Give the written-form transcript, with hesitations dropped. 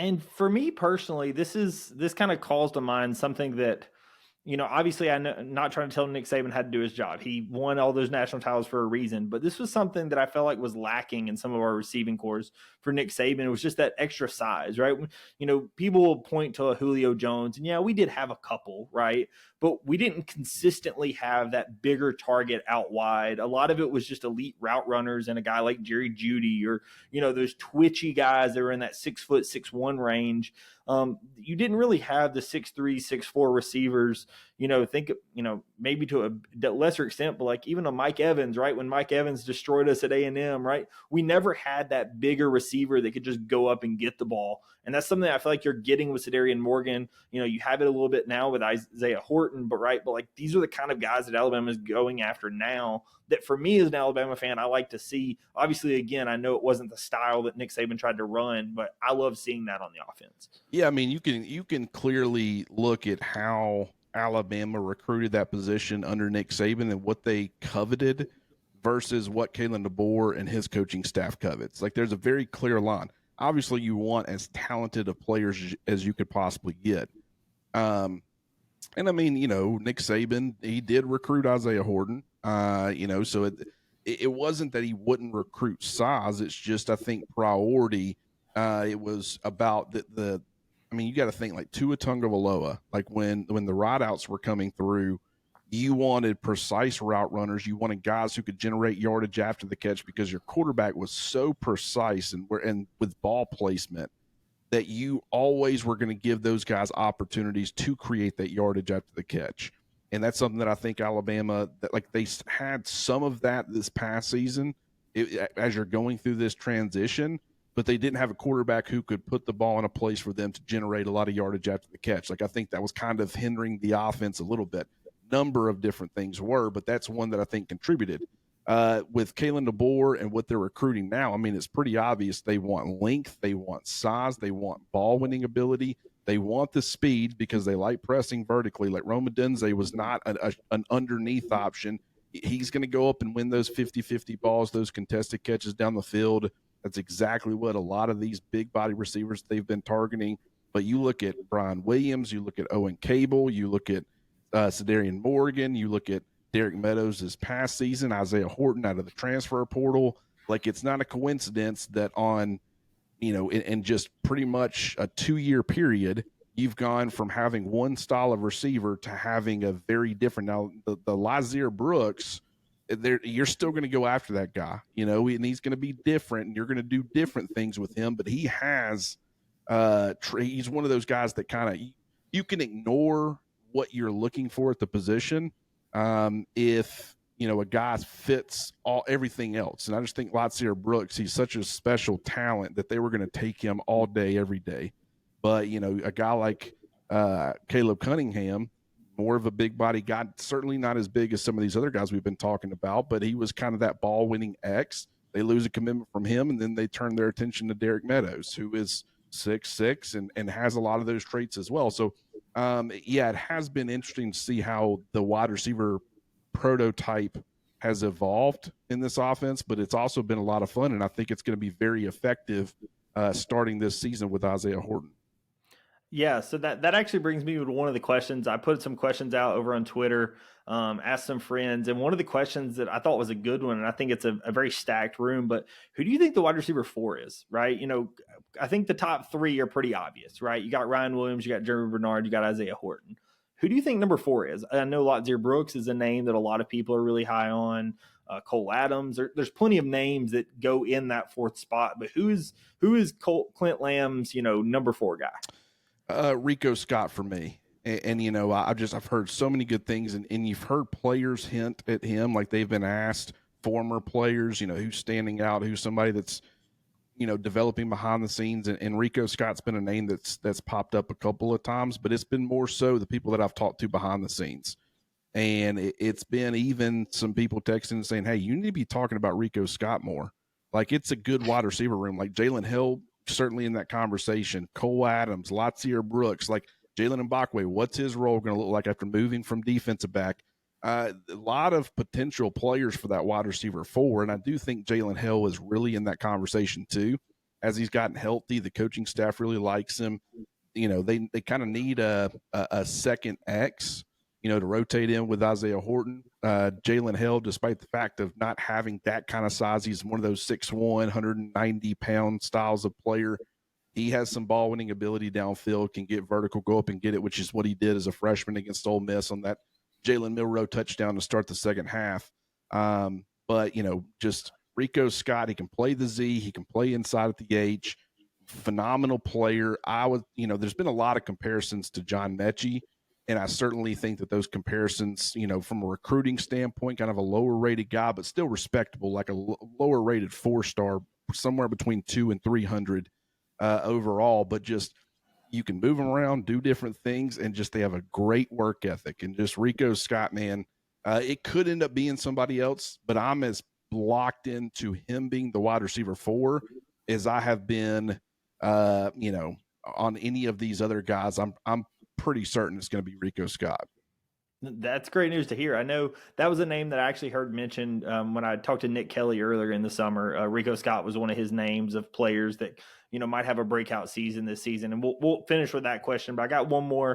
And for me personally, this kind of calls to mind something that, obviously I'm not trying to tell Nick Saban how to do his job. He won all those national titles for a reason, but this was something that I felt like was lacking in some of our receiving cores for Nick Saban. It was just that extra size, right? People will point to a Julio Jones, and yeah, we did have a couple, right? But we didn't consistently have that bigger target out wide. A lot of it was just elite route runners and a guy like Jerry Jeudy or, those twitchy guys that were in that 6', 6'1" range. You didn't really have the 6'3", 6'4" receivers, maybe to a lesser extent, but like even a Mike Evans, right? When Mike Evans destroyed us at A&M, right? We never had that bigger receiver that could just go up and get the ball. And that's something I feel like you're getting with Sedarian Morgan. You have it a little bit now with Isaiah Horton, but like these are the kind of guys that Alabama is going after now that for me as an Alabama fan, I like to see. Obviously, again, I know it wasn't the style that Nick Saban tried to run, but I love seeing that on the offense. Yeah, I mean, you can clearly look at how Alabama recruited that position under Nick Saban and what they coveted versus what Kalen DeBoer and his coaching staff covets. Like, there's a very clear line. Obviously, you want as talented of players as you could possibly get. And I mean, Nick Saban, he did recruit Isaiah Horton. So it wasn't that he wouldn't recruit size. It's just, I think, priority. It was about I mean, you got to think like Tua Tagovailoa. Like when the rideouts were coming through, you wanted precise route runners. You wanted guys who could generate yardage after the catch because your quarterback was so precise and with ball placement that you always were going to give those guys opportunities to create that yardage after the catch. And that's something that I think Alabama, that like they had some of that this past season as you're going through this transition, but they didn't have a quarterback who could put the ball in a place for them to generate a lot of yardage after the catch. Like, I think that was kind of hindering the offense a little bit. Number of different things were, but that's one that I think contributed. With Kalen DeBoer and what they're recruiting now, I mean, it's pretty obvious they want length, they want size, they want ball winning ability, they want the speed because they like pressing vertically. Like Rome Odunze was not an underneath option. He's going to go up and win those 50-50 balls, those contested catches down the field. That's exactly what a lot of these big body receivers they've been targeting. But you look at Brian Williams, you look at Owen Cable, you look at Sedarian Morgan, you look at Derek Meadows this past season, Isaiah Horton out of the transfer portal. Like, it's not a coincidence that in just pretty much a 2-year period, you've gone from having one style of receiver to having a very different. Now, the Lazier Brooks, you're still going to go after that guy, and he's going to be different, and you're going to do different things with him. But he has, he's one of those guys that kind of you can ignore what you're looking for at the position if a guy fits everything else. And I just think Lazier Brooks, he's such a special talent that they were going to take him all day, every day. But a guy like Caleb Cunningham, more of a big body guy, certainly not as big as some of these other guys we've been talking about, but he was kind of that ball winning X. They lose a commitment from him, and then they turn their attention to Derek Meadows, who is 6'6" and has a lot of those traits as well. So it has been interesting to see how the wide receiver prototype has evolved in this offense, but it's also been a lot of fun, and I think it's going to be very effective starting this season with Isaiah Horton. Yeah, so that actually brings me to one of the questions. I put some questions out over on Twitter, asked some friends, and one of the questions that I thought was a good one, and I think it's a very stacked room, but who do you think the wide receiver 4 is, right? I think the top 3 are pretty obvious, right? You got Ryan Williams, you got Jeremy Bernard, you got Isaiah Horton. Who do you think number 4 is? I know Lazier Brooks is a name that a lot of people are really high on. Cole Adams. There's plenty of names that go in that 4th spot, but who is Clint Lamb's number 4 guy? Rico Scott for me. And I've heard so many good things, and you've heard players hint at him, like they've been asked, former players, who's standing out, who's somebody that's, developing behind the scenes. And Rico Scott's been a name that's popped up a couple of times, but it's been more so the people that I've talked to behind the scenes. And it's been even some people texting and saying, hey, you need to be talking about Rico Scott more. Like, it's a good wide receiver room. Like Jalen Hill, certainly in that conversation. Cole Adams, Lazier Brooks, like Jalen Mbakwe, what's his role going to look like after moving from defensive back? A lot of potential players for that wide receiver 4, and I do think Jalen Hill is really in that conversation too. as he's gotten healthy. The coaching staff really likes him. They kind of need a second X, to rotate in with Isaiah Horton. Jalen Hill, despite the fact of not having that kind of size, he's one of those 6'1", 190-pound styles of player. He has some ball winning ability downfield, can get vertical, go up and get it, which is what he did as a freshman against Ole Miss on that Jalen Milroe touchdown to start the second half. But, just Rico Scott, he can play the Z, he can play inside at the H. Phenomenal player. There's been a lot of comparisons to John Mechie, and I certainly think that those comparisons, from a recruiting standpoint, kind of a lower rated guy, but still respectable, like a lower rated 4-star, somewhere between 200 and 300 overall. But just, you can move them around, do different things, and just they have a great work ethic. And just Rico Scott, man, it could end up being somebody else, but I'm as locked into him being the wide receiver 4 as I have been. On any of these other guys, I'm pretty certain it's going to be Rico Scott. That's great news to hear. I know that was a name that I actually heard mentioned when I talked to Nick Kelly earlier in the summer. Rico Scott was one of his names of players that, might have a breakout season this season. And we'll finish with that question, but I got one more